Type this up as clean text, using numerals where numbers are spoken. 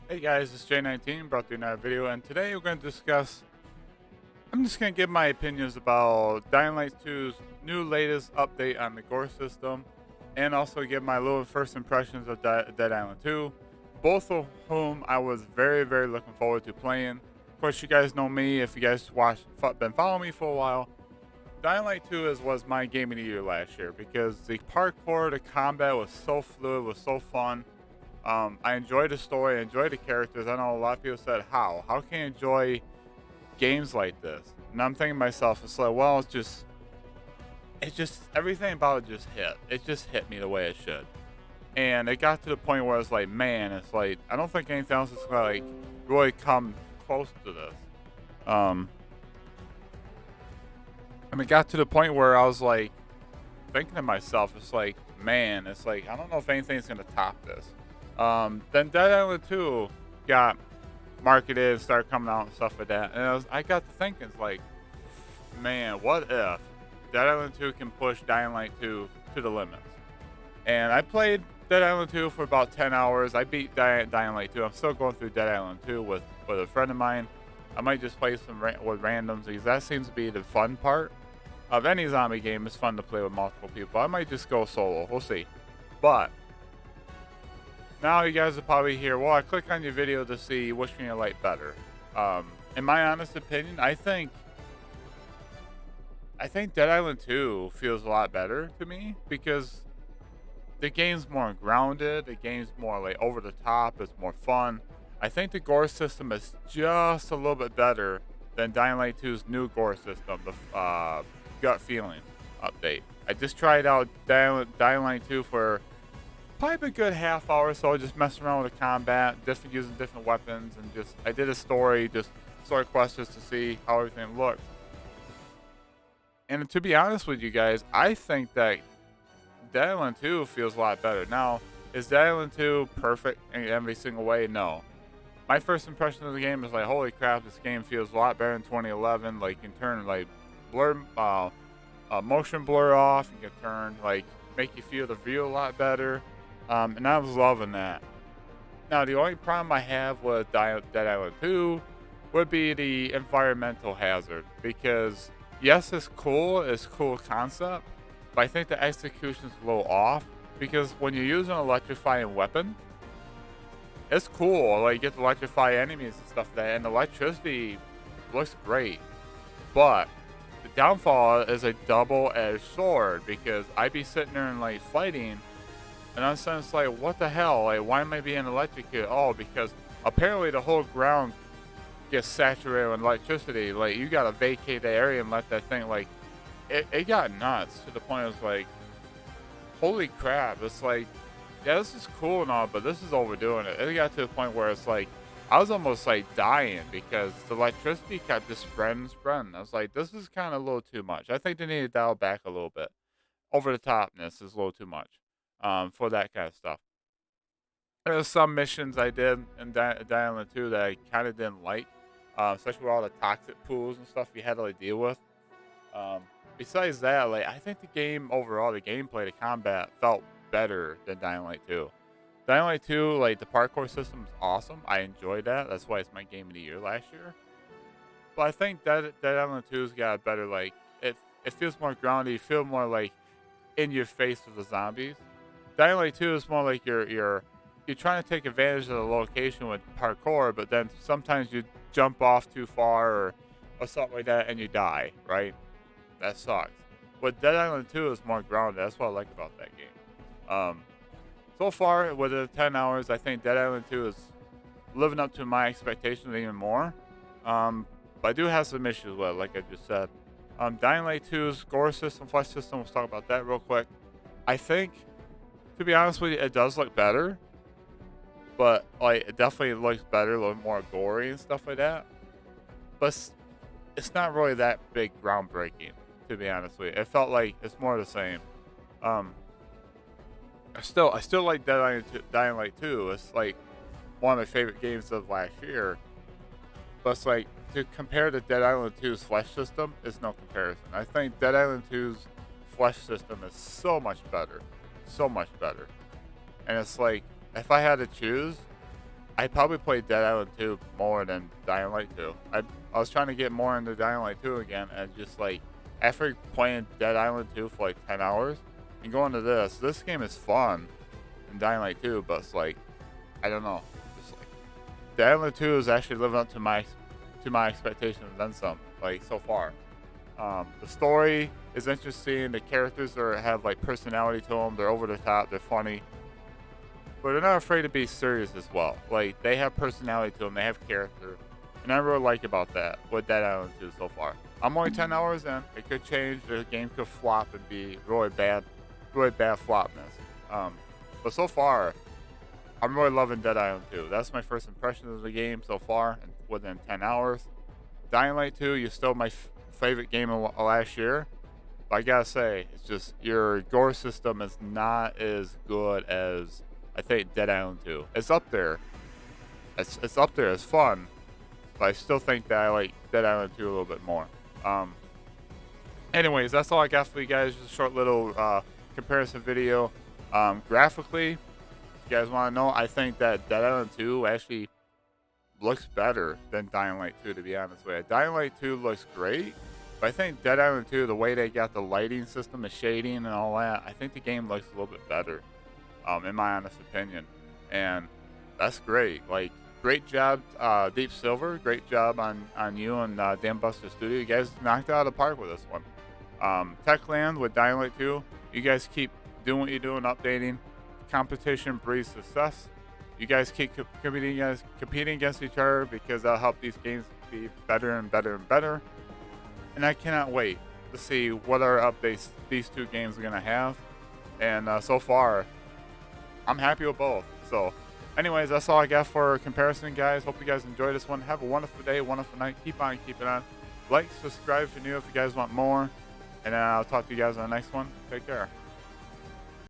Hey guys, it's J19 brought to you another video, and today we're going to discuss. I'm just going to give my opinions about Dying Light 2's new latest update on the Gore system, and also give my little first impressions of Dead Island 2, both of whom I was very looking forward to playing. Of course, you guys know me if you guys been following me for a while. Dying Light 2 was my game of the year last year because the parkour, the combat was so fluid, was so fun. I enjoyed the story, I enjoyed the characters. I know a lot of people said, "How? How can you enjoy games like this?" And I'm thinking to myself, it's like, well, it's just everything about it just hit. It just hit me the way it should, and it got to the point where it's like, man, it's like I don't think anything else is gonna like really come close to this. Um, it got to the point where I was like thinking to myself, it's like, man, it's like I don't know if anything's gonna top this. Then Dead Island 2 got marketed and started coming out and stuff like that. And I got to thinking, it's like, man, what if Dead Island 2 can push Dying Light 2 to the limits? And I played Dead Island 2 for about 10 hours. I beat Dying Light 2. I'm still going through Dead Island 2 with a friend of mine. I might just play some with randoms because that seems to be the fun part of any zombie game. It's fun to play with multiple people. I might just go solo. We'll see. But now you guys are probably here. Well, I click on your video to see which one you like better. In my honest opinion, I think Dead Island 2 feels a lot better to me because the game's more grounded. The game's more like over the top. It's more fun. I think the gore system is just a little bit better than Dying Light 2's new gore system, the gut feeling update. I just tried out Dying Light 2 for probably a good half hour or so, just messing around with the combat, using different weapons, and just I did a story, just story quests just to see how everything looks. And to be honest with you guys, I think that Dead Island 2 feels a lot better. Now, is Dead Island 2 perfect in every single way? No. My first impression of the game is like, holy crap, this game feels a lot better in 2011. Like, you can turn like blur, motion blur off. You can turn like make you feel the view a lot better. And I was loving that. Now, the only problem I have with Dead Island 2 would be the environmental hazard because yes, it's cool concept, but I think the execution's a little off because when you use an electrifying weapon, it's cool. Like you get to electrify enemies and stuff like that, and the electricity looks great. But the downfall is a double-edged sword because I'd be sitting there and like fighting, and all of a sudden it's like, what the hell? Like, why am I being electrocuted? Oh, because apparently the whole ground gets saturated with electricity. Like, you gotta vacate the area and let that thing, like, it got nuts to the point it was like, holy crap. It's like, yeah, this is cool and all, but this is overdoing it. It got to the point where it's like, I was almost like dying because the electricity kept just spreading. I was like, this is kind of a little too much. I think they need to dial back a little bit. Over the topness is a little too much for that kind of stuff. There's some missions I did in Island 2 that I kind of didn't like, especially with all the toxic pools and stuff you had to like, deal with. Um, Besides that, like I think the game overall, the gameplay, the combat felt better than Dying Light 2. Dying Light 2, like the parkour system is awesome. I enjoyed that. That's why it's my game of the year last year. But I think Dead Island 2's got a better like it feels more grounded. You feel more like in your face with the zombies. Dying Light 2 is more like you're trying to take advantage of the location with parkour, but then sometimes you jump off too far or something like that and you die, right? That sucks. But Dead Island 2 is more grounded. That's what I like about that game. So far, with the 10 hours, I think Dead Island 2 is living up to my expectations even more. But I do have some issues with it, like I just said. Dying Light 2's gore system, flesh system, let's talk about that real quick. I think, to be honest with you, it does look better. But, like, it definitely looks better, a little more gory and stuff like that. But it's not really that big groundbreaking, to be honest with you. It felt like it's more the same. Um, I still like Dying Light 2. It's like one of my favorite games of last year. But it's like to compare to Dead Island 2's flesh system is no comparison. I think Dead Island 2's flesh system is so much better, and it's like if I had to choose, I probably played Dead Island 2 more than Dying Light 2. I was trying to get more into Dying Light 2 again, and just like after playing Dead Island 2 for like 10 hours and going to this game is fun in Dying Light 2, but it's like I don't know, just like Dead Island 2 is actually living up to my expectations and then some. Like so far, the story is interesting. The characters have like personality to them. They're over the top. They're funny. But they're not afraid to be serious as well. Like, they have personality to them, they have character. And I really like about that, what Dead Island 2 so far. I'm only 10 hours in. It could change. The game could flop and be really bad flopness. But so far, I'm really loving Dead Island 2. That's my first impression of the game so far within 10 hours. Dying Light 2, you still my favorite game of last year. But I gotta say, it's just your gore system is not as good as I think Dead Island 2. It's up there. It's up there. It's fun, but I still think that I like Dead Island 2 a little bit more. Anyways, that's all I got for you guys. Just a short little comparison video. Graphically, if you guys want to know, I think that Dead Island 2 actually looks better than Dying Light 2, to be honest with you. Dying Light 2 looks great, but I think Dead Island 2, the way they got the lighting system, the shading, and all that, I think the game looks a little bit better. In my honest opinion, and that's great. Like, great job, Deep Silver. Great job on you and Dambuster Studio. You guys knocked it out of the park with this one. Techland with Dying Light 2. You guys keep doing what you're doing, updating. Competition breeds success. You guys keep competing against each other because that'll help these games be better and better and better. And I cannot wait to see what other updates these two games are gonna have. And so far, I'm happy with both. So, anyways, that's all I got for comparison, guys. Hope you guys enjoyed this one. Have a wonderful day, wonderful night. Keep on keeping on. Like, subscribe if you're new if you guys want more. And I'll talk to you guys on the next one. Take care.